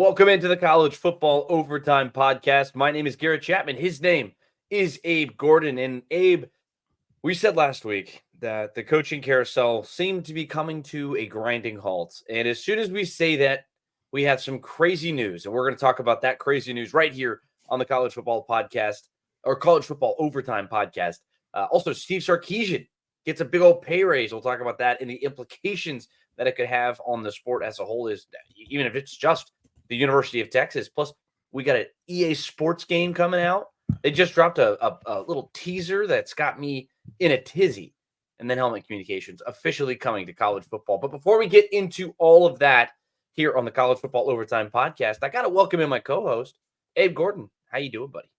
Welcome into the College Football Overtime Podcast. My name is Garrett Chapman. His name is Abe Gordon. And Abe, we said last week that the coaching carousel seemed to be coming to a grinding halt. And as soon as we say that, we have some crazy news. And we're going to talk about that crazy news right here on the College Football Podcast or College Football Overtime Podcast. Also, Steve Sarkisian gets a big old pay raise. We'll talk about that and the implications that it could have on the sport as a whole, is even if it's just the University of Texas. Plus, we got an EA Sports game coming out. They just dropped a little teaser that's got me in a tizzy. And then Helmet Communications officially coming to college football. But before we get into all of that here on the College Football Overtime Podcast, I got to welcome in my co-host, Abe Gordon. How you doing, buddy?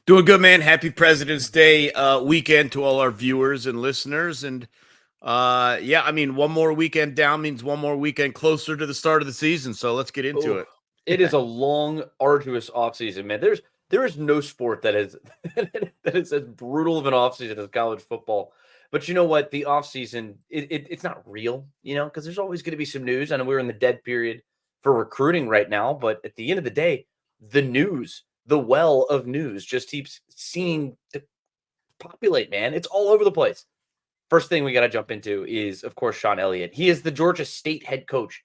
Doing good, man. Happy President's Day weekend to all our viewers and listeners. And one more weekend down means one more weekend closer to the start of the season. So let's get into it. It is a long, arduous offseason, man. There is no sport that is as brutal of an offseason as college football. But you know what? The offseason, it's not real, because there's always going to be some news. I know we're in the dead period for recruiting right now, but at the end of the day, the news, the well of news just keeps seeming to populate, man. It's all over the place. First thing we got to jump into is, of course, Shawn Elliott. He is the Georgia State head coach,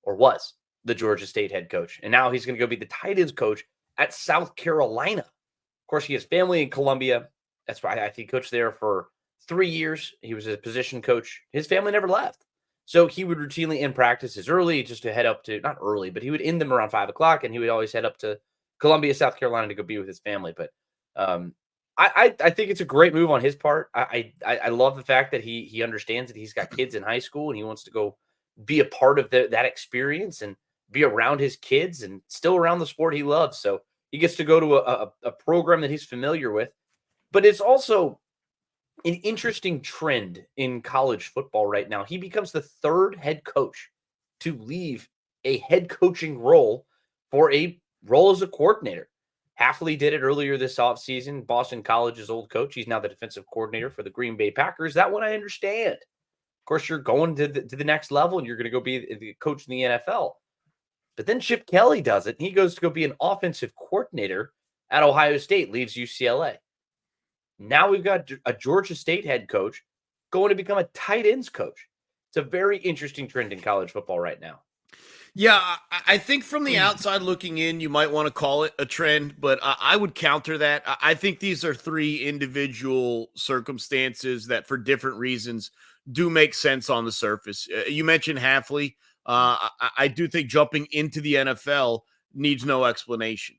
or was the Georgia State head coach. And now he's going to go be the tight ends coach at South Carolina. Of course, he has family in Columbia. That's why I think he coached there for 3 years. He was a position coach. His family never left. So he would routinely end practices early just to head up to, not early, but he would end them around 5 o'clock, and he would always head up to Columbia, South Carolina to go be with his family. But I think it's a great move on his part. I love the fact that he understands that he's got kids in high school and he wants to go be a part of that experience and be around his kids and still around the sport he loves. So he gets to go to a program that he's familiar with. But it's also an interesting trend in college football right now. He becomes the third head coach to leave a head coaching role for a role as a coordinator. Halfley did it earlier this offseason. Boston College's old coach. He's now the defensive coordinator for the Green Bay Packers. That one I understand. Of course, you're going to the next level and you're going to go be the coach in the NFL. But then Chip Kelly does it. And he goes to go be an offensive coordinator at Ohio State, leaves UCLA. Now we've got a Georgia State head coach going to become a tight ends coach. It's a very interesting trend in college football right now. Yeah, I think from the outside looking in, you might want to call it a trend, but I would counter that. I think these are three individual circumstances that for different reasons do make sense on the surface. You mentioned Halfley. I do think jumping into the NFL needs no explanation.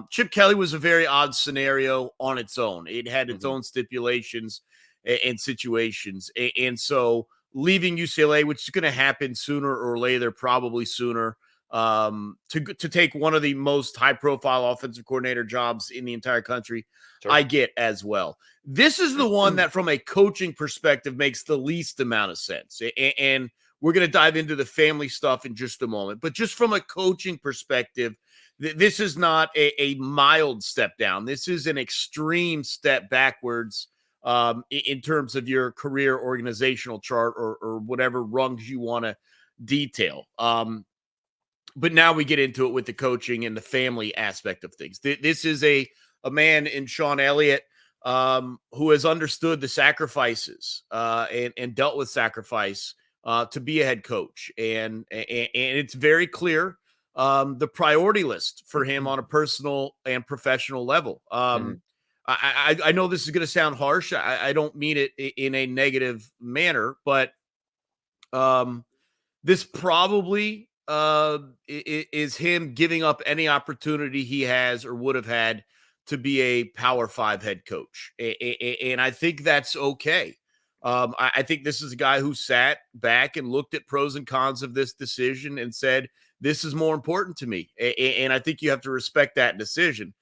Chip Kelly was a very odd scenario on its own. It had its own stipulations and situations. And so leaving UCLA, which is going to happen sooner or later, probably sooner, to take one of the most high-profile offensive coordinator jobs in the entire country, sure, I get as well. This is the one that, from a coaching perspective, makes the least amount of sense. And we're going to dive into the family stuff in just a moment. But just from a coaching perspective, this is not a mild step down. This is an extreme step backwards in terms of your career organizational chart or whatever rungs you want to detail. But now we get into it with the coaching and the family aspect of things. This is a man in Shawn Elliott who has understood the sacrifices and dealt with sacrifice to be a head coach. And it's very clear the priority list for him on a personal and professional level. I know this is going to sound harsh. I don't mean it in a negative manner, but this probably is him giving up any opportunity he has or would have had to be a Power 5 head coach. And I think that's okay. I think this is a guy who sat back and looked at pros and cons of this decision and said, this is more important to me. And I think you have to respect that decision.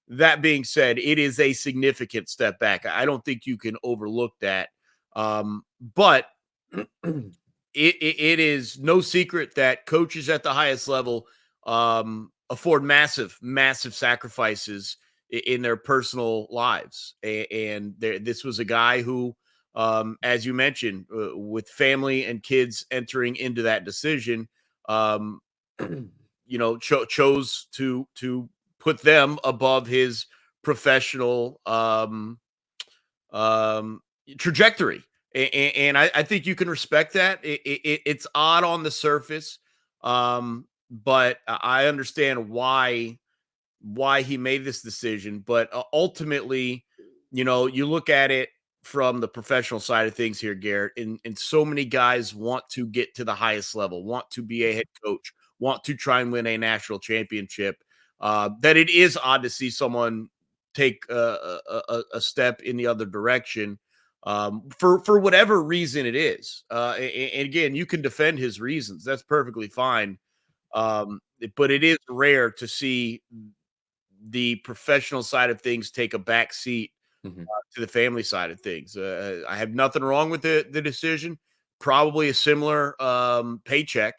That being said, it is a significant step back. I don't think you can overlook that. But it is no secret that coaches at the highest level afford massive, massive sacrifices in their personal lives. And this was a guy who, as you mentioned, with family and kids entering into that decision, chose to put them above his professional um, trajectory. And I think you can respect that. It's odd on the surface, but I understand why he made this decision. But ultimately, you look at it from the professional side of things here, Garrett, and so many guys want to get to the highest level, want to be a head coach, want to try and win a national championship. That it is odd to see someone take a step in the other direction, for whatever reason it is. And again, you can defend his reasons. That's perfectly fine. But it is rare to see the professional side of things take a back seat Mhm. to the family side of things. I have nothing wrong with the decision. Probably a similar paycheck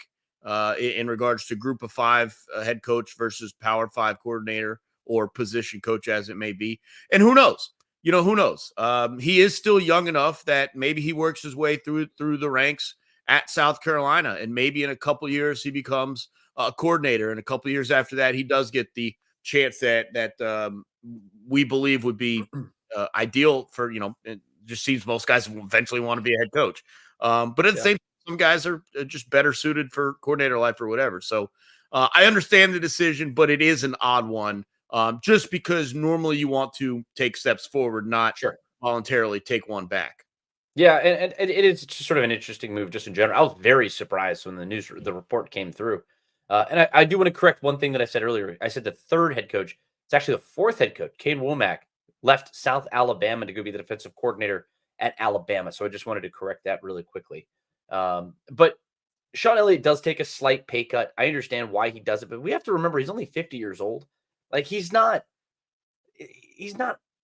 in regards to Group of Five head coach versus Power Five coordinator or position coach, as it may be. And who knows? Who knows? He is still young enough that maybe he works his way through the ranks at South Carolina, and maybe in a couple years he becomes a coordinator, and a couple years after that he does get the chance that we believe would be ideal for, it just seems most guys will eventually want to be a head coach. But at the Yeah. same time, some guys are just better suited for coordinator life or whatever. So I understand the decision, but it is an odd one, just because normally you want to take steps forward, not Sure. voluntarily take one back. Yeah, and it is just sort of an interesting move just in general. I was very surprised when the report came through. And I do want to correct one thing that I said earlier. I said the third head coach. It's actually the fourth head coach. Kane Womack left South Alabama to go be the defensive coordinator at Alabama. So I just wanted to correct that really quickly. But Shawn Elliott does take a slight pay cut. I understand why he does it, but we have to remember he's only 50 years old. Like he's not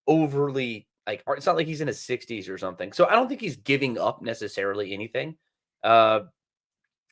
overly like it's not like he's in his 60s or something. So I don't think he's giving up necessarily anything. Uh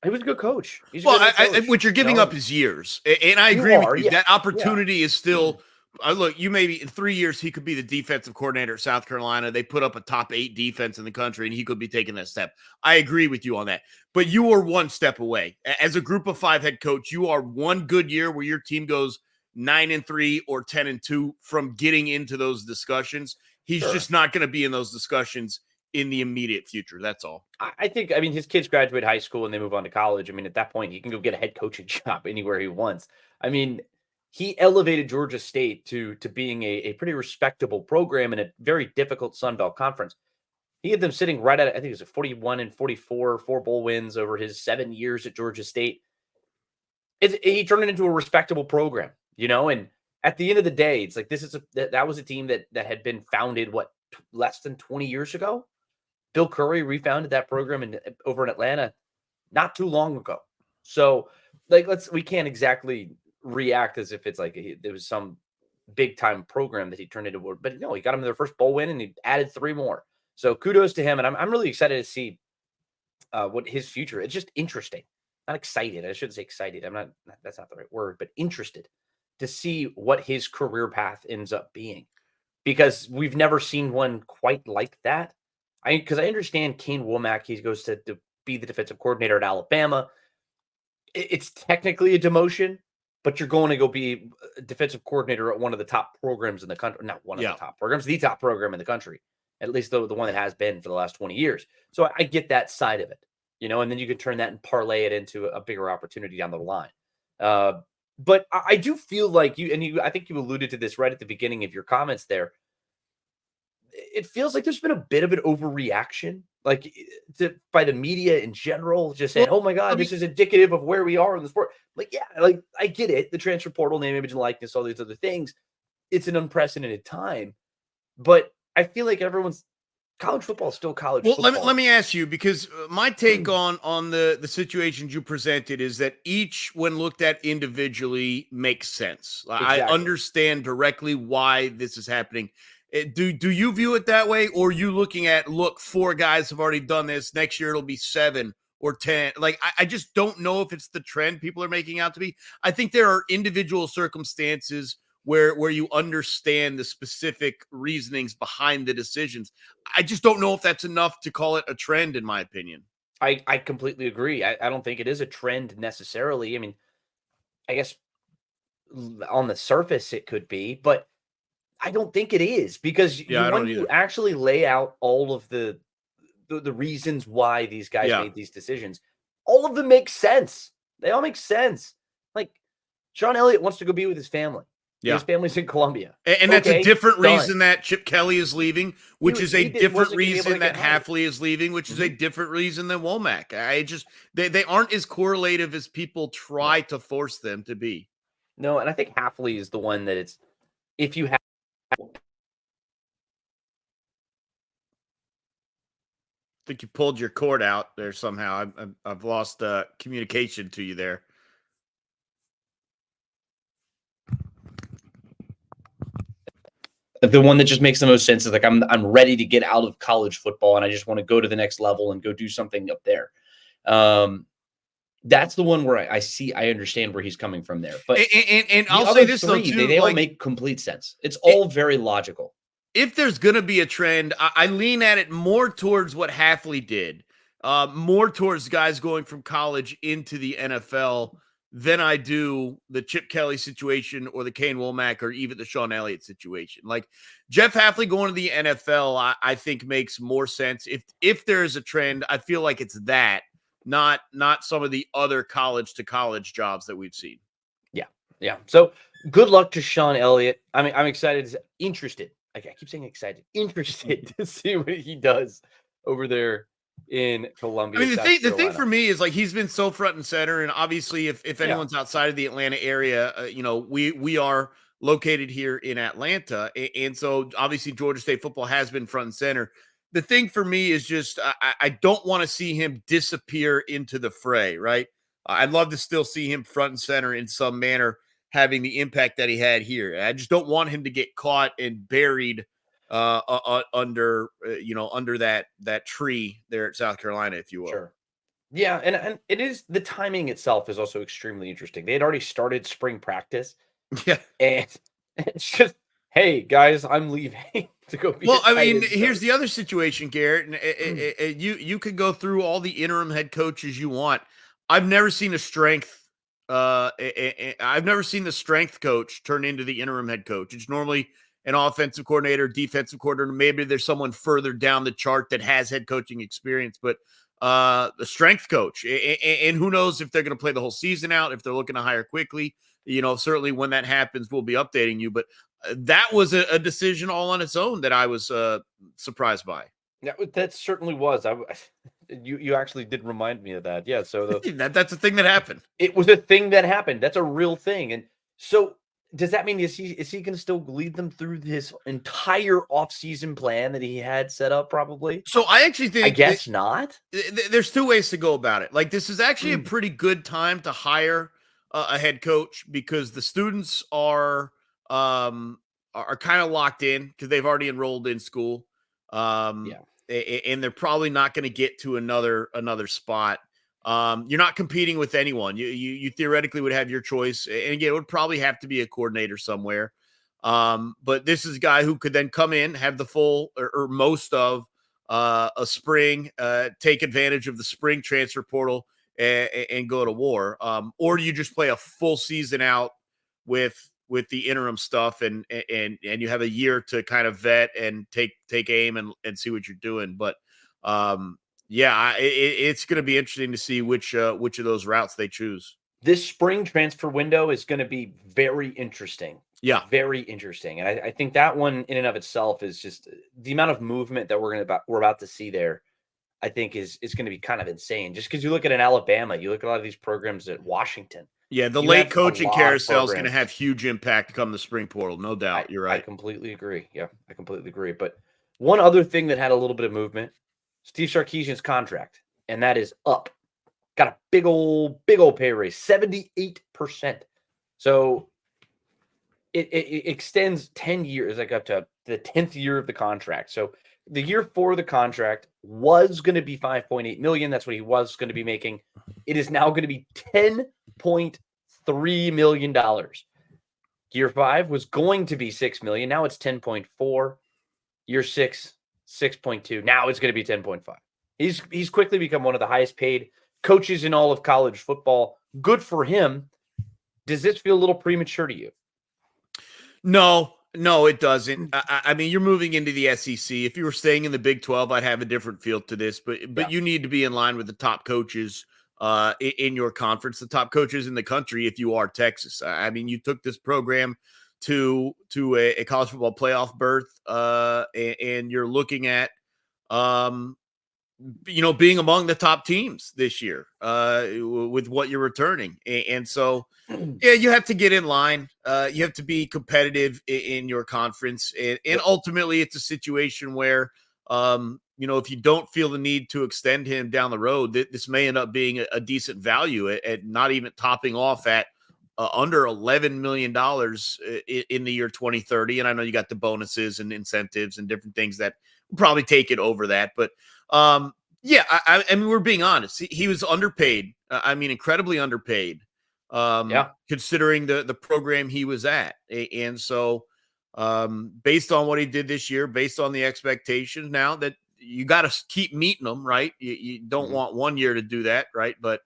he was a good coach. He's a Well, good head coach, what you're giving up and is years, and I you agree with are, you. yeah. That Yeah. opportunity is still. Look, you maybe in 3 years he could be the defensive coordinator at South Carolina. They put up a top 8 defense in the country, and he could be taking that step. I agree with you on that. But you are one step away as a Group of Five head coach. You are one good year where your team goes 9-3 or 10-2 from getting into those discussions. He's Sure. just not going to be in those discussions in the immediate future. That's all. I think, I mean, his kids graduate high school and they move on to college. I mean, at that point, he can go get a head coaching job anywhere he wants. I mean, he elevated Georgia State to being a pretty respectable program in a very difficult Sun Belt conference. He had them sitting right at, I think it was a 41-44, 4 bowl wins over his 7 years at Georgia State. He turned it into a respectable program, and at the end of the day, it's like that was a team that had been founded less than 20 years ago. Bill Curry refounded that program over in Atlanta not too long ago. So, like, we can't exactly react as if it's like there was some big time program that he turned into. But no, he got him their first bowl win and he added 3 more. So kudos to him, and I'm really excited to see what his future. It's just interesting, not excited. I shouldn't say excited. I'm not. That's not the right word, but interested to see what his career path ends up being because we've never seen one quite like that. Because I understand Kane Womack, he goes to be the defensive coordinator at Alabama. It's technically a demotion, but you're going to go be a defensive coordinator at one of the top programs in the country. Not one of the Yeah. top programs, the top program in the country, at least the one that has been for the last 20 years. So I get that side of it, and then you can turn that and parlay it into a bigger opportunity down the line. But I do feel like I think you alluded to this right at the beginning of your comments there. It feels like there's been a bit of an overreaction, like by the media in general, just saying, Well, "Oh my I God, mean, this is indicative of where we are in the sport." Like, yeah, like I get it, the transfer portal, name, image, and likeness, all these other things. It's an unprecedented time, but I feel like college football is still college well, let football. me ask you, because my take on the situations you presented is that each, when looked at individually, makes sense. I Exactly. understand directly why this is happening. Do you view it that way, or are you looking at, look, 4 guys have already done this, next year it'll be 7 or 10? Like, I just don't know if it's the trend people are making out to be. I think there are individual circumstances where you understand the specific reasonings behind the decisions. I just don't know if that's enough to call it a trend, in my opinion. I completely agree. I don't think it is a trend necessarily. I mean, I guess on the surface it could be, but I don't think it is, because Yeah, I when don't you either. actually lay out all of the reasons why these guys Yeah. made these decisions, all of them make sense. They all make sense. Like, Shawn Elliott wants to go be with his family. Yeah. His family's in Colombia. And that's a Okay, different done. reason that Chip Kelly is leaving, which is a different Wasn't going to be able to reason get that hired. Hafley is leaving, which is a Mhm. different reason than Womack. I just they aren't as correlative as people try No, to force them to be. no, and I think Hafley is the one that it's, if you have, I think you pulled your cord out there somehow. I've lost communication to you there. the one that just makes the most sense is like, I'm ready to get out of college football and I just want to go to the next level and go do something up there. Um, that's the one where I understand where he's coming from there. But And the I'll say other this though three, too, they all like make complete sense. It's all very logical. if there's going to be a trend, I lean at it more towards what Hafley did, more towards guys going from college into the NFL than I do the Chip Kelly situation or the Kane Womack or even the Shawn Elliott situation. Like Jeff Hafley going to the NFL, I think makes more sense. If there is a trend, I feel like it's that, not some of the other college to college jobs that we've seen. Yeah. Yeah. So good luck to Shawn Elliott. I mean, I'm excited, interested. I keep saying excited, interested to see what he does over there in I Columbia, mean, South the thing Carolina. for me is like he's been so front and center, and obviously, if Yeah. anyone's outside of the Atlanta area, we are located here in Atlanta, and so obviously Georgia State football has been front and center. The thing for me is just I don't want to see him disappear into the fray. Right? I'd love to still see him front and center in some manner, having the impact that he had here. I just don't want him to get caught and buried under under that tree there at South Carolina, if you will. Sure. Yeah, and it is, the timing itself is also extremely interesting. They had already started spring practice, Yeah. and it's just, hey guys, I'm leaving to go be a Well, I tight mean, end here's coach. the other situation, Garrett, and Mm. you could go through all the interim head coaches you want. I've never seen a strength. I've never seen the strength coach turn into the interim head coach. It's normally an offensive coordinator, defensive coordinator. Maybe there's someone further down the chart that has head coaching experience, but the strength coach, and who knows if they're going to play the whole season out, if they're looking to hire quickly. Certainly when that happens, we'll be updating you. But that was a decision all on its own that I was surprised by. That certainly was. You actually did remind me of that. Yeah. So That's a thing that happened. it was a thing that happened. That's a real thing. And so does that mean, is he going to still lead them through this entire offseason plan that he had set up? Probably. So I actually I think that guess not. there's two ways to go about it. Like this is actually a Mm. pretty good time to hire a head coach because the students um, are kind of locked in because they've already enrolled in school, um, Yeah. and they're probably not going to get to another spot. You're not competing with anyone. You theoretically would have your choice, and again, it would probably have to be a coordinator somewhere. But this is a guy who could then come in, have the full or most of a spring, take advantage of the spring transfer portal and go to war. Or do you just play a full season out with the interim stuff and you have a year to kind of vet and take aim and see what you're doing. But yeah, it's going to be interesting to see which of those routes they choose. This spring transfer window is going to be very interesting. Yeah. Very interesting. And I think that one in and of itself is just, the amount of movement that we're about to see there, I think is going to be kind of insane. Just because you look at an Alabama, you look at a lot of these programs at Washington, Yeah, the you late have a coaching lot of carousel is going to have programs. huge impact come the spring portal, no doubt. You're I right. completely agree. Yeah, I completely agree. But one other thing that had a little bit of movement, Steve Sarkisian's contract, and that is up. Got a big old pay raise, 78%. So it extends 10 years, like up to the 10th year of the contract. So the year for the contract was going to be 5.8 million. That's what he was going to be making. It is now going to be $10.3 million. Year 5 was going to be 6 million. Now it's 10.4. Year 6, 6.2. Now it's going to be 10.5. He's quickly become one of the highest paid coaches in all of college football. Good for him. Does this feel a little premature to you? No, it doesn't. I mean, you're moving into the SEC. If you were staying in the Big 12, I'd have a different feel to this. But Yeah. you need to be in line with the top coaches in your conference, the top coaches in the country. If you are Texas, I mean, you took this program to a college football playoff berth, and you're looking at being among the top teams this year with what you're returning, and so. Yeah, you have to get in line. You have to be competitive in your conference, and ultimately, it's a situation where, if you don't feel the need to extend him down the road, this may end up being a decent value at not even topping off at under $11 million in the year 2030. And I know you got the bonuses and incentives and different things that will probably take it over that, but yeah, I mean, we're being honest. He was underpaid. I mean, incredibly underpaid. Considering the program he was at. And so based on what he did this year, based on the expectations now that you got to keep meeting them, right? You don't want 1 year to do that, right? But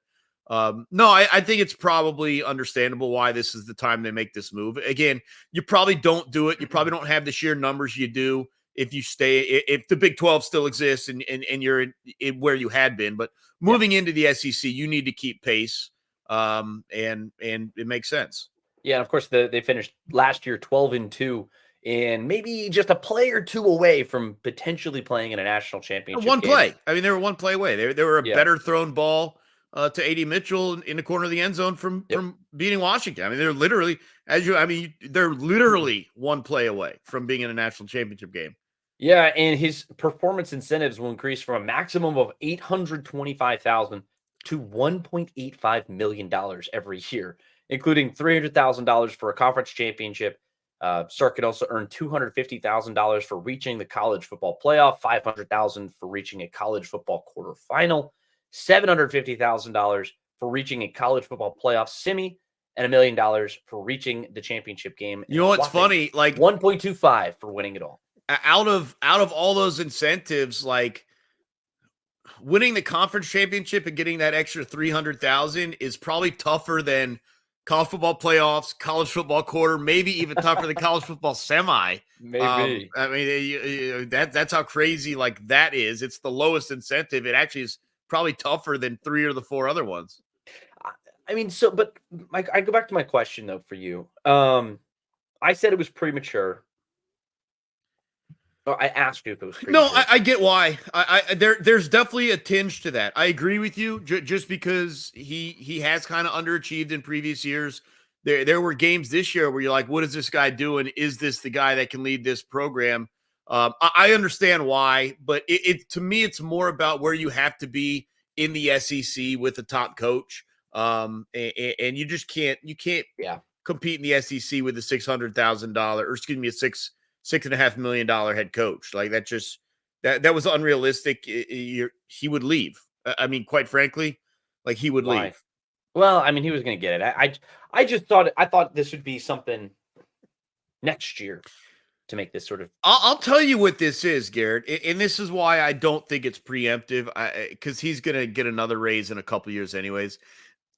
no, I think it's probably understandable why this is the time they make this move. Again, you probably don't do it. You probably don't have the sheer numbers you do if you stay, if the Big 12 still exists and you're in where you had been. But moving into the SEC, you need to keep pace. And it makes sense. Yeah, and of course they finished last year 12-2, and maybe just a play or two away from potentially playing in a national championship. One game. play. I mean, they were one play away. They were a better thrown ball to A.D. Mitchell in the corner of the end zone from beating Washington. I mean, they're literally they're literally one play away from being in a national championship game. Yeah, and his performance incentives will increase from a maximum of $825,000 to $1.85 million every year, including $300,000 for a conference championship. Sark could also earn $250,000 for reaching the college football playoff, $500,000 for reaching a college football quarterfinal, $750,000 for reaching a college football playoff semi, and $1 million for reaching the championship game. You know what's funny? Like 1.25 for winning it all. Out of all those incentives, like winning the conference championship and getting that extra 300,000 is probably tougher than college football playoffs, college football quarter, maybe even tougher than college football semi. Maybe. I mean, that's how crazy like that is. It's the lowest incentive. It actually is probably tougher than 3 or the 4 other ones. I mean, but Mike, I go back to my question though for you. I said it was premature. I asked you if it was premature. No, I get why. There's definitely a tinge to that. I agree with you. Just because he has kind of underachieved in previous years. There were games this year where you're like, what is this guy doing? Is this the guy that can lead this program? I understand why, but it to me, it's more about where you have to be in the SEC with the top coach. And you just can't compete in the SEC with a $600,000 or excuse me, $6.5 million head coach. Like that just that was unrealistic. He would leave. I mean, quite frankly, like he would leave. Well, I mean, he was going to get it. I just thought this would be something next year to make this sort of. I'll tell you what this is, Garrett, and this is why I don't think it's preemptive. Because he's going to get another raise in a couple years, anyways.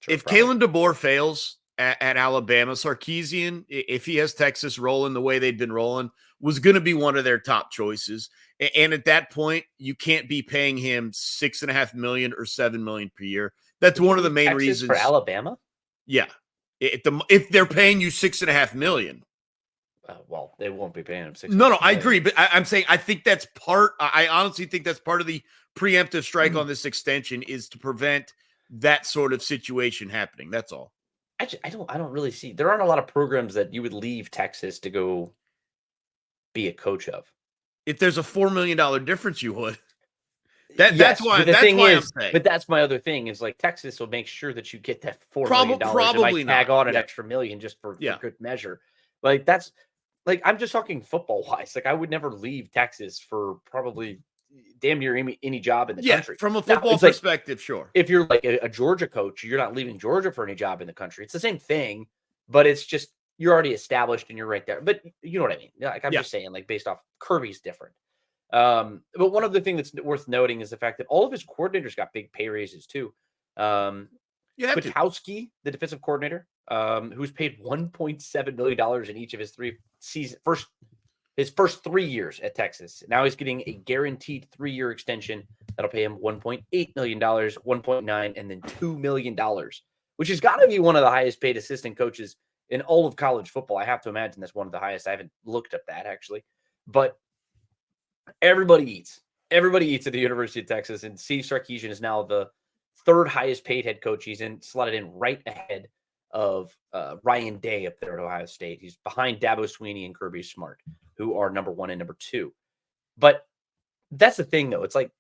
Sure, if Kalen DeBoer fails at Alabama, Sarkisian, if he has Texas rolling the way they've been rolling, was going to be one of their top choices. And at that point, you can't be paying him $6.5 million or $7 million per year. That's one of the main reasons for Alabama. Yeah, if they're paying you $6.5 million. Well, they won't be paying him $6. No, I agree, but I'm saying I think that's part. I honestly think that's part of the preemptive strike on this extension is to prevent that sort of situation happening. That's all. I don't really see. There aren't a lot of programs that you would leave Texas to go be a coach of. If there's a $4 million difference, you would. That's why. That's why I'm saying. But that's my other thing is like Texas will make sure that you get that $4 million. Probably and tag on an extra million just for good measure. Like that's like I'm just talking football wise. Like I would never leave Texas for probably damn near any job in the country. From a football perspective, sure. If you're like a Georgia coach, you're not leaving Georgia for any job in the country. It's the same thing, but it's just you're already established and you're right there. But you know what I mean? Like I'm just saying, like based off Kirby's different. But one other thing that's worth noting is the fact that all of his coordinators got big pay raises too. Kwiatkowski, the defensive coordinator, who's paid $1.7 million in each of his his first 3 years at Texas. Now he's getting a guaranteed 3-year extension that'll pay him $1.8 million, 1.9, and then $2 million, which has got to be one of the highest paid assistant coaches in all of college football. I have to imagine that's one of the highest. I haven't looked at that actually, but everybody eats. Everybody eats at the University of Texas, and Steve Sarkisian is now the third highest paid head coach. He's slotted in right ahead of Ryan Day up there at Ohio State. He's behind Dabo Swinney and Kirby Smart, who are number 1 and number 2. But that's the thing, though. It's like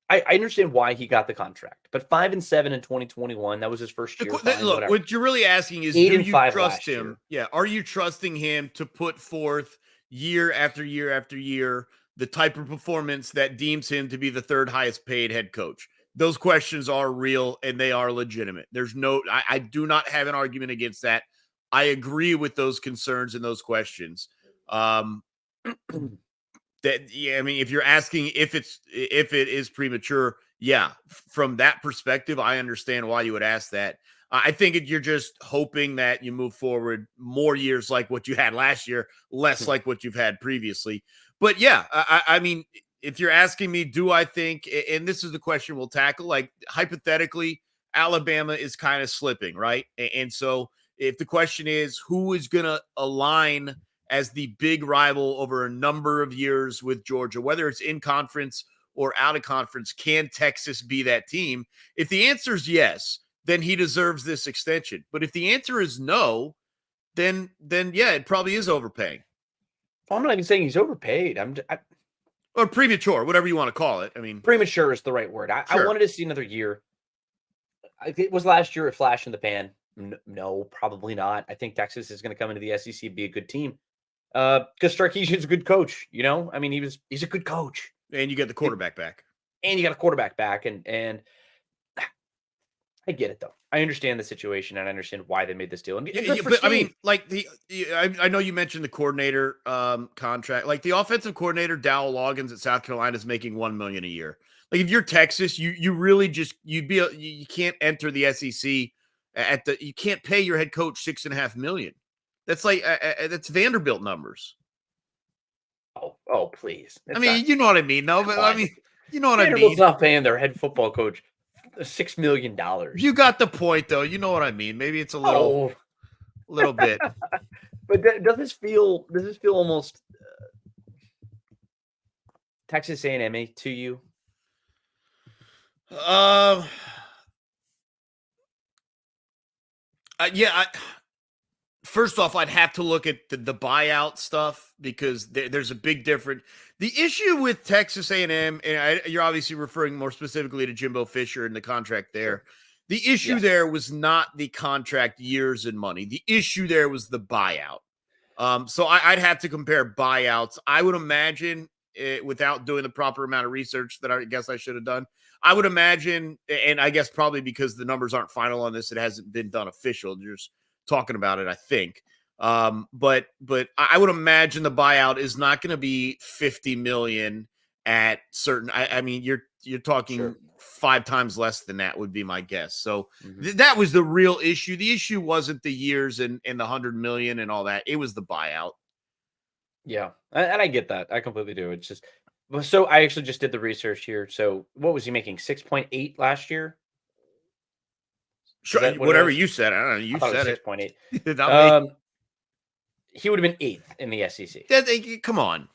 I understand why he got the contract, but 5-7 in 2021, that was his first year. Fine, look, whatever. What you're really asking is, do you trust him? Yeah, are you trusting him to put forth year after year after year the type of performance that deems him to be the third highest paid head coach? Those questions are real and they are legitimate. There's no, I do not have an argument against that. I agree with those concerns and those questions. Yeah, I mean, if you're asking if it is premature, yeah, from that perspective, I understand why you would ask that. I think you're just hoping that you move forward more years like what you had last year, less like what you've had previously. But yeah, I mean, if you're asking me, do I think, and this is the question we'll tackle, like hypothetically, Alabama is kind of slipping, right? And so if the question is who is going to align as the big rival over a number of years with Georgia, whether it's in conference or out of conference, can Texas be that team? If the answer is yes, then he deserves this extension. But if the answer is no, then yeah, it probably is overpaying. Well, I'm not even saying he's overpaid. Or premature, whatever you want to call it. I mean, premature is the right word. I wanted to see another year. It was last year a flash in the pan. No, probably not. I think Texas is going to come into the SEC, be a good team. Because Sarkisian's a good coach, you know? I mean, he's a good coach. And you get the quarterback back. And you got a quarterback back. And I get it, though. I understand the situation, and I understand why they made this deal. And but I mean, like I know you mentioned the coordinator contract. Like the offensive coordinator, Dowell Loggins at South Carolina, is making $1 million a year. Like if you're Texas, you really just you can't enter the SEC you can't pay your head coach $6.5 million. That's like that's Vanderbilt numbers. Oh, please. I mean, you know what I mean, though. But I mean, you know what I mean. Vanderbilt's not paying their head football coach $6 million. You got the point, though. You know what I mean. Maybe it's a little bit. But does this feel almost Texas A&M to you? Yeah. First off, I'd have to look at the buyout stuff because there's a big difference. The issue with Texas A&M, and you're obviously referring more specifically to Jimbo Fisher and the contract there. The issue there was not the contract years and money. The issue there was the buyout. So I'd have to compare buyouts. I would imagine, without doing the proper amount of research that I guess I should have done, I would imagine, and I guess probably because the numbers aren't final on this, it hasn't been done official. Just talking about it, I think. But I would imagine the buyout is not going to be $50 million at certain. I mean, you're talking 5 times less than that would be my guess. So that was the real issue. The issue wasn't the years and the $100 million and all that. It was the buyout. Yeah, and I get that. I completely do. It's just so I actually just did the research here. So what was he making? 6.8 last year. Sure, whatever you said. I don't know. You said it. 6.8. He would have been 8th in the SEC. Come on.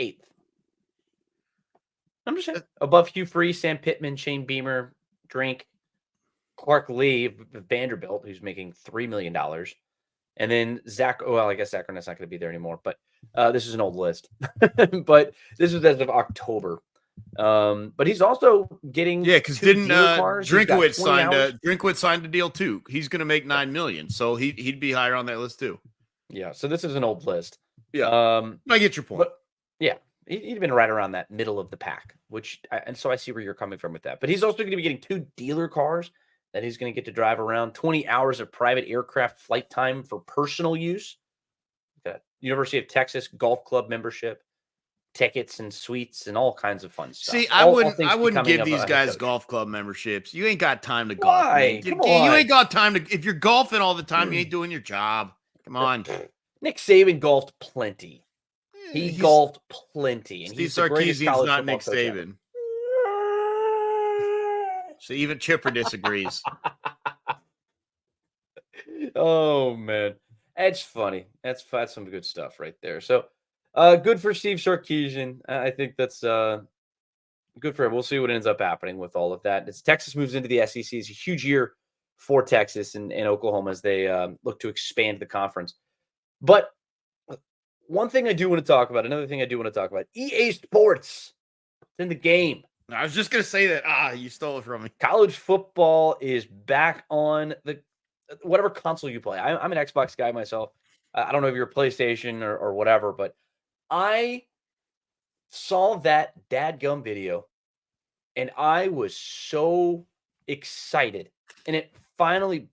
8th. I'm just saying. Above Hugh Freeze, Sam Pittman, Shane Beamer, Drink, Clark Lee, Vanderbilt, who's making $3 million. And then Zach, well, I guess Zach Arnett's not going to be there anymore, but this is an old list. But this was as of October. But he's also getting because didn't Drinkwitz signed a deal too. He's going to make $9 million, so he'd be higher on that list too. Yeah, so this is an old list. Yeah, I get your point. But yeah, he'd been right around that middle of the pack, and so I see where you're coming from with that. But he's also going to be getting 2 dealer cars that he's going to get to drive around, 20 hours of private aircraft flight time for personal use. University of Texas Golf Club membership. tickets and suites and all kinds of fun stuff. See, All I things wouldn't becoming give of these a head guys coach. golf club memberships. You ain't got time to golf, man. Why? Come You on. ain't got time to. If you're golfing all the time, you ain't doing your job. Come on. Nick Saban golfed plenty. He He's golfed plenty, and Steve he's the greatest Sarkisian's college not football Nick coach ever. Saban. So even Chipper disagrees. Oh man, that's funny. That's some good stuff right there. So, good for Steve Sarkisian. I think that's good for him. We'll see what ends up happening with all of that. As Texas moves into the SEC, it's a huge year for Texas and Oklahoma as they look to expand the conference. But one thing I do want to talk about, another thing I do want to talk about, EA Sports. It's in the game. I was just gonna say that. You stole it from me. College football is back on the whatever console you play. I'm an Xbox guy myself. I don't know if you're a PlayStation or whatever, but I saw that dadgum video and I was so excited. And it finally,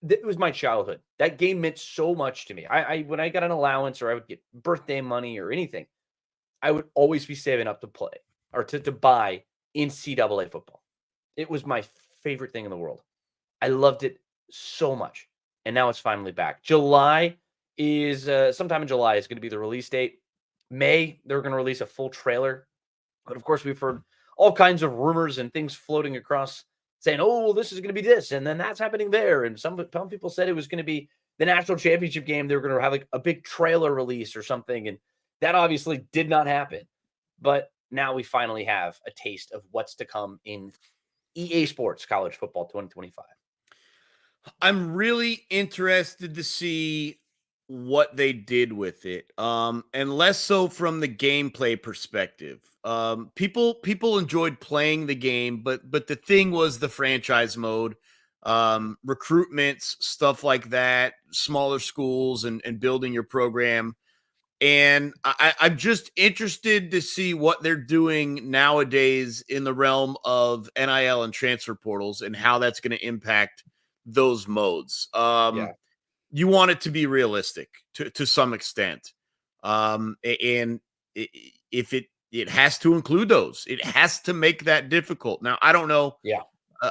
it was my childhood. That game meant so much to me. I when I got an allowance or I would get birthday money or anything, I would always be saving up to play or to buy NCAA football. It was my favorite thing in the world. I loved it so much. And now it's finally back. July is sometime in July is going to be the release date. May, they're going to release a full trailer. But of course, we've heard all kinds of rumors and things floating across saying, oh, well, this is going to be this. And then that's happening there. And some people said it was going to be the national championship game. They were going to have like a big trailer release or something. And that obviously did not happen. But now we finally have a taste of what's to come in EA Sports College Football 2025. I'm really interested to see what they did with it. And less so from the gameplay perspective. People enjoyed playing the game, but the thing was the franchise mode, recruitments, stuff like that, smaller schools and building your program. And I'm just interested to see what they're doing nowadays in the realm of NIL and transfer portals and how that's going to impact those modes. Yeah. You want it to be realistic to some extent. And if it has to include those, it has to make that difficult. Now, I don't know Yeah.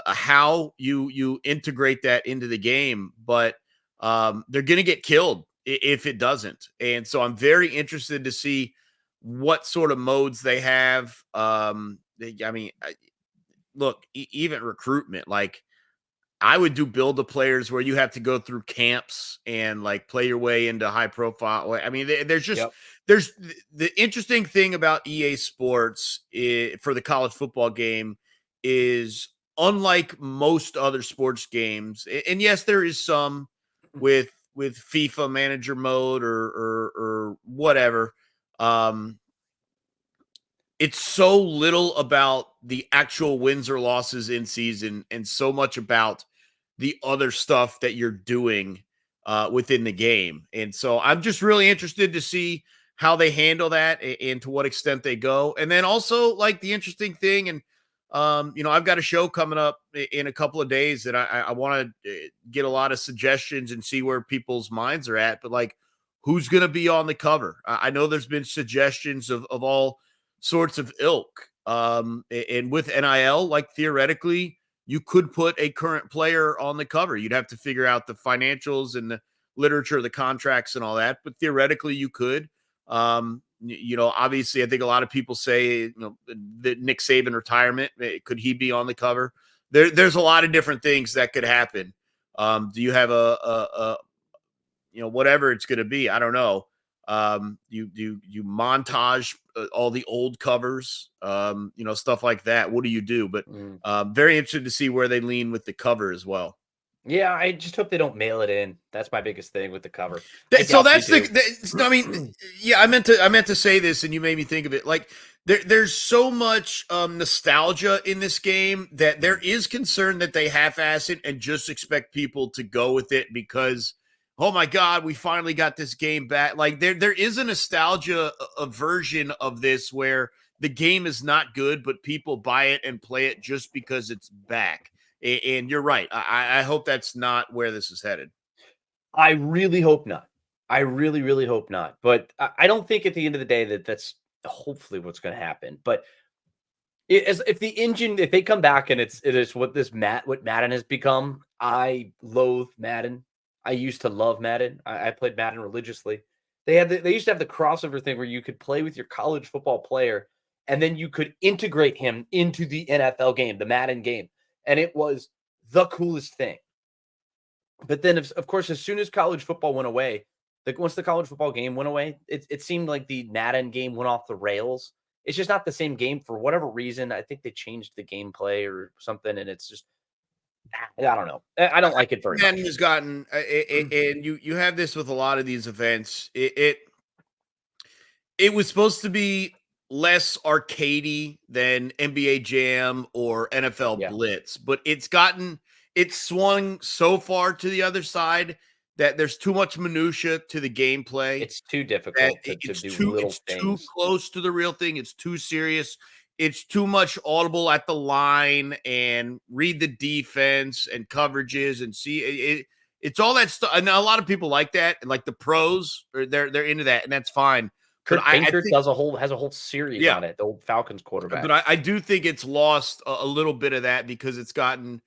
how you integrate that into the game, but they're going to get killed if it doesn't. And so I'm very interested to see what sort of modes they have. Look, even recruitment, like I would do build the players where you have to go through camps and like play your way into high profile. I mean, there's just Yep. there's the interesting thing about EA Sports for the college football game is unlike most other sports games, and yes, there is some with FIFA manager mode or whatever. It's so little about the actual wins or losses in season and so much about the other stuff that you're doing within the game. And so I'm just really interested to see how they handle that and to what extent they go. And then also like the interesting thing, and I've got a show coming up in a couple of days that I want to get a lot of suggestions and see where people's minds are at. But like, who's going to be on the cover? I know there's been suggestions of all sorts of ilk. And with NIL, like theoretically, you could put a current player on the cover. You'd have to figure out the financials and the literature, the contracts and all that, but theoretically you could. Obviously I think a lot of people say, the Nick Saban retirement, could he be on the cover? There's a lot of different things that could happen. Do you have a whatever it's going to be? I don't know. You montage all the old covers, stuff like that. What do you do? But very interested to see where they lean with the cover as well. Yeah, I just hope they don't mail it in. That's my biggest thing with the cover. So that's I mean, yeah, I meant to say this, and you made me think of it. Like there's so much nostalgia in this game that there is concern that they half-ass it and just expect people to go with it because, oh my God, we finally got this game back. Like there is a nostalgia version of this where the game is not good, but people buy it and play it just because it's back. And you're right. I hope that's not where this is headed. I really hope not. I really, really hope not. But I don't think at the end of the day that's hopefully what's going to happen. But if they come back and it is what Madden has become, I loathe Madden. I used to love Madden. I played Madden religiously. They used to have the crossover thing where you could play with your college football player, and then you could integrate him into the NFL game, the Madden game, and it was the coolest thing. But then, of course, as soon as college football went away, once the college football game went away, it seemed like the Madden game went off the rails. It's just not the same game for whatever reason. I think they changed the gameplay or something, and it's just I don't know. I don't like it very much. Madden has gotten, and you have this with a lot of these events. It was supposed to be less arcadey than NBA Jam or NFL Blitz, but it's swung so far to the other side that there's too much minutia to the gameplay. It's too difficult to do little things. It's too close to the real thing. It's too serious. It's too much audible at the line and read the defense and coverages and see it. It's all that stuff. And a lot of people like that, and like the pros, they're into that, and that's fine. Kurt Bankert has a whole series on it. The old Falcons quarterback. But I do think it's lost a little bit of that because it's a video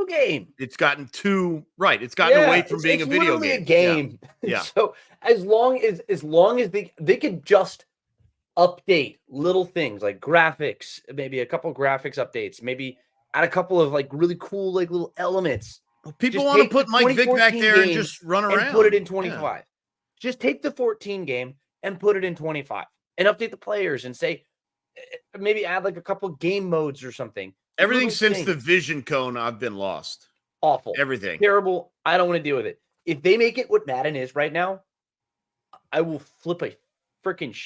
game. It's gotten too right. It's gotten away from being a video game. A game. Yeah. So as long as they could just update little things like graphics, maybe a couple graphics updates, maybe add a couple of like really cool like little elements. People want to put Mike Vick back there and just run around and put it in 25. Yeah. Just take the 14 game and put it in 25 and update the players and say maybe add like a couple game modes or something. Everything since the Vision Cone, I've been lost. Awful. Everything. Terrible. I don't want to deal with it. If they make it what Madden is right now, I will flip a freaking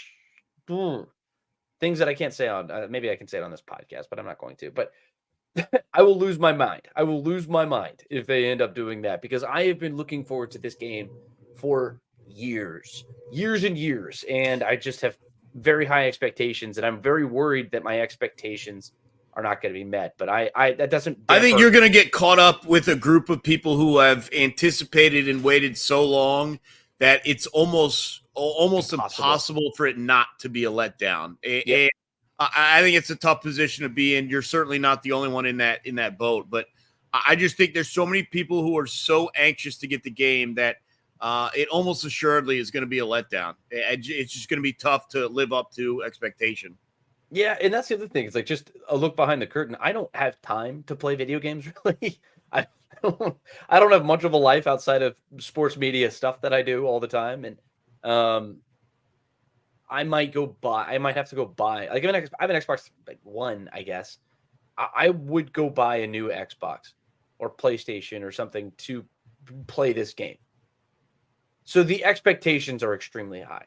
things that I can't say on maybe I can say it on this podcast, but I'm not going to. But I will lose my mind. I will lose my mind if they end up doing that, because I have been looking forward to this game for years and years, and I just have very high expectations, and I'm very worried that my expectations are not going to be met. But that doesn't. I think you're going to get caught up with a group of people who have anticipated and waited so long that it's almost impossible for it not to be a letdown. And I think it's a tough position to be in. You're certainly not the only one in that boat, but I just think there's so many people who are so anxious to get the game that it almost assuredly is going to be a letdown. It's just going to be tough to live up to expectation. Yeah, and that's the other thing. It's like just a look behind the curtain. I don't have time to play video games, really. I don't have much of a life outside of sports media stuff that I do all the time, and I might have to go buy. Like I have an Xbox One, I guess. I would go buy a new Xbox or PlayStation or something to play this game. So the expectations are extremely high.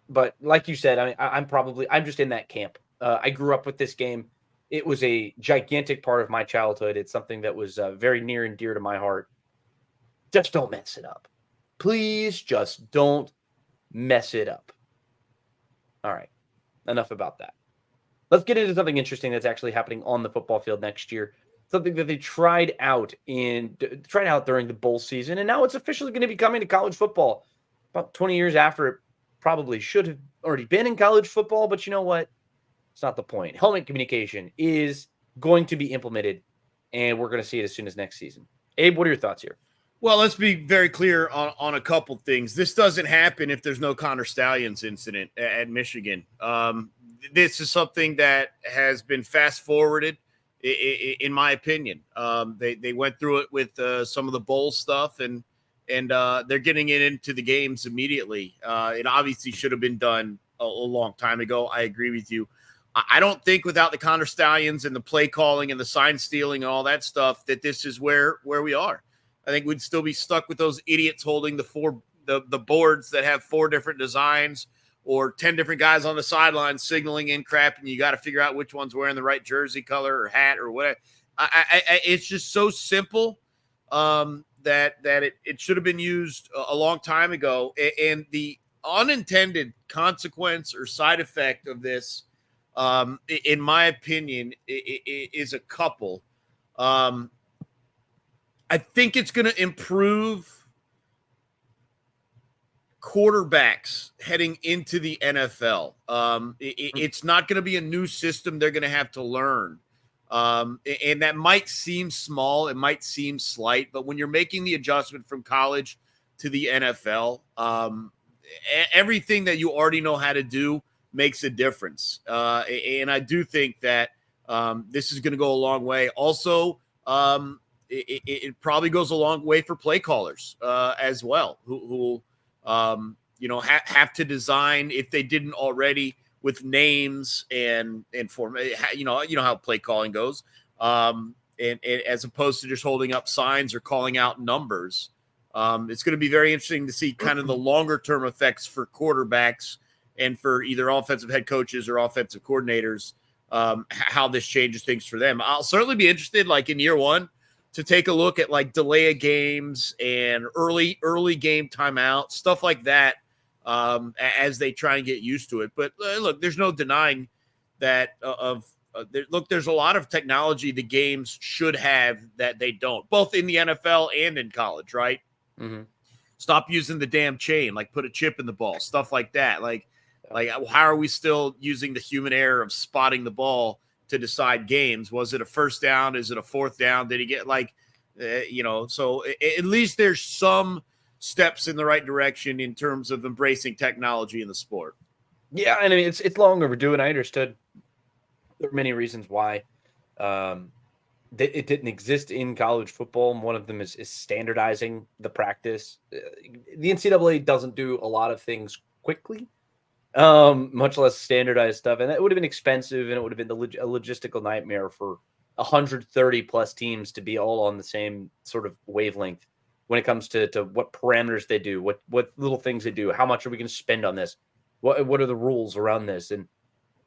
But like you said, I'm just in that camp. I grew up with this game. It was a gigantic part of my childhood. It's something that was very near and dear to my heart. Just don't mess it up. Please just don't mess it up. All right. Enough about that. Let's get into something interesting that's actually happening on the football field next year. Something that they tried out during the bowl season, and now it's officially going to be coming to college football about 20 years after it probably should have already been in college football. But you know what? It's not the point. Helmet communication is going to be implemented, and we're going to see it as soon as next season. Abe, what are your thoughts here? Well, let's be very clear on a couple things. This doesn't happen if there's no Connor Stallions incident at Michigan. This is something that has been fast forwarded, in my opinion. They went through it with some of the bowl stuff, and they're getting it into the games immediately. It obviously should have been done a long time ago. I agree with you. I don't think without the Connor Stallions and the play calling and the sign stealing and all that stuff that this is where we are. I think we'd still be stuck with those idiots holding the boards that have 4 different designs or 10 different guys on the sideline signaling in crap, and you got to figure out which one's wearing the right jersey color or hat or whatever. It's just so simple that it should have been used a long time ago. And the unintended consequence or side effect of this, in my opinion, is a couple. I think it's going to improve quarterbacks heading into the NFL. It's not going to be a new system they're going to have to learn. And that might seem small, it might seem slight, but when you're making the adjustment from college to the NFL, everything that you already know how to do makes a difference. And I do think that this is going to go a long way. Also, it probably goes a long way for play callers as well, who have to design, if they didn't already, with names and form. You know how play calling goes, and as opposed to just holding up signs or calling out numbers. It's going to be very interesting to see kind of the longer term effects for quarterbacks and for either offensive head coaches or offensive coordinators, how this changes things for them. I'll certainly be interested, like in year one, to take a look at like delay of games and early game timeout, stuff like that, as they try and get used to it. But look, there's no denying that there's a lot of technology the games should have that they don't, both in the NFL and in college, right? Mm-hmm. Stop using the damn chain, like put a chip in the ball, stuff like that. Like how are we still using the human error of spotting the ball to decide games? Was it a first down? Is it a fourth down? Did he get so at least there's some steps in the right direction in terms of embracing technology in the sport. Yeah, and I mean it's long overdue, and I understood there are many reasons why it didn't exist in college football. And one of them is standardizing the practice. The NCAA doesn't do a lot of things quickly, much less standardized stuff, and that would have been expensive, and it would have been a logistical nightmare for 130 plus teams to be all on the same sort of wavelength when it comes to what parameters they do, what little things they do, how much are we going to spend on this, what are the rules around this. And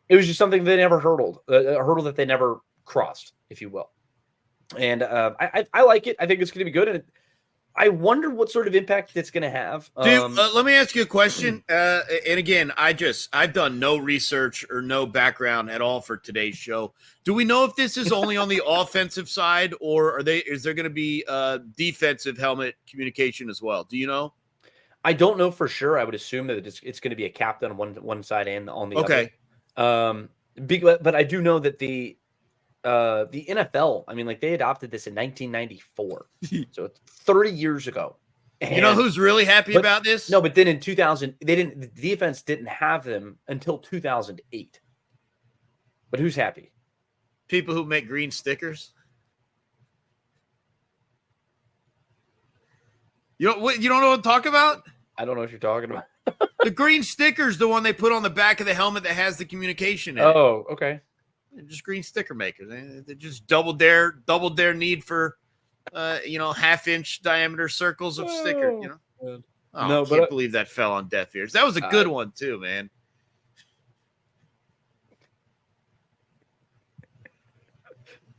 it was just something they never hurdled, a hurdle that they never crossed, if you will. And I like it. I think it's going to be good. And I wonder what sort of impact it's going to have. Dude, let me ask you a question. And again, I've done no research or no background at all for today's show. Do we know if this is only on the offensive side, or is there going to be defensive helmet communication as well? Do you know? I don't know for sure. I would assume that it's going to be a capped on one side and on the other. But I do know that the NFL, I mean, like they adopted this in 1994, so it's 30 years ago. And, you know who's really happy about this? No, but then in 2000, the defense didn't have them until 2008. But who's happy? People who make green stickers. You don't know what I'm talking about? I don't know what you're talking about. The green sticker's the one they put on the back of the helmet that has the communication in it. Oh, okay. They're just green sticker makers. They just doubled their need for, 1/2-inch diameter circles of sticker. I can't believe that fell on deaf ears. That was a good one too, man.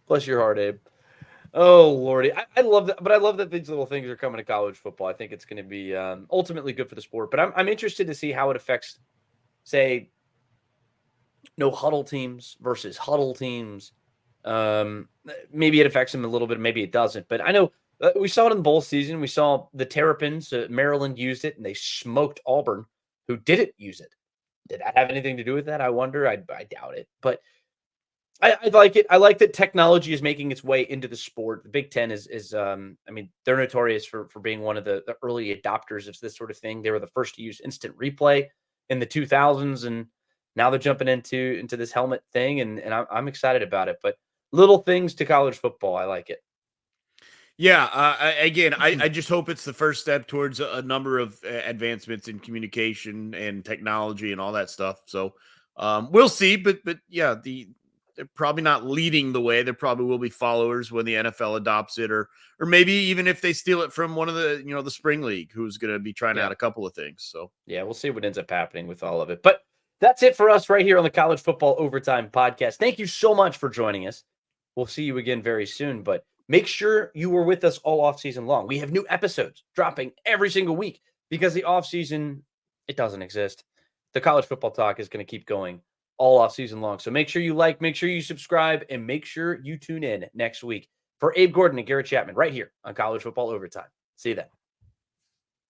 Bless your heart, Abe. Oh, Lordy. I love that. But I love that these little things are coming to college football. I think it's going to be ultimately good for the sport. But I'm interested to see how it affects, say, no huddle teams versus huddle teams. Maybe it affects them a little bit. Maybe it doesn't. But I know we saw it in the bowl season. We saw the Terrapins. Maryland used it, and they smoked Auburn, who didn't use it. Did that have anything to do with that? I wonder. I doubt it. But I like it. I like that technology is making its way into the sport. The Big Ten is they're notorious for being one of the early adopters of this sort of thing. They were the first to use instant replay in the 2000s, and now they're jumping into this helmet thing, and I'm excited about it. But little things to college football, I like it. Yeah. I just hope it's the first step towards a number of advancements in communication and technology and all that stuff. So we'll see. But yeah, they're probably not leading the way. There probably will be followers when the NFL adopts it, or maybe even if they steal it from one of the the spring league, who's going to be trying out a couple of things. So yeah, we'll see what ends up happening with all of it. But that's it for us right here on the College Football Overtime Podcast. Thank you so much for joining us. We'll see you again very soon, but make sure you were with us all off season long. We have new episodes dropping every single week because the off season, it doesn't exist. The college football talk is going to keep going all off season long. So make sure you like, make sure you subscribe, and make sure you tune in next week for Abe Gordon and Garrett Chapman right here on College Football Overtime. See you then.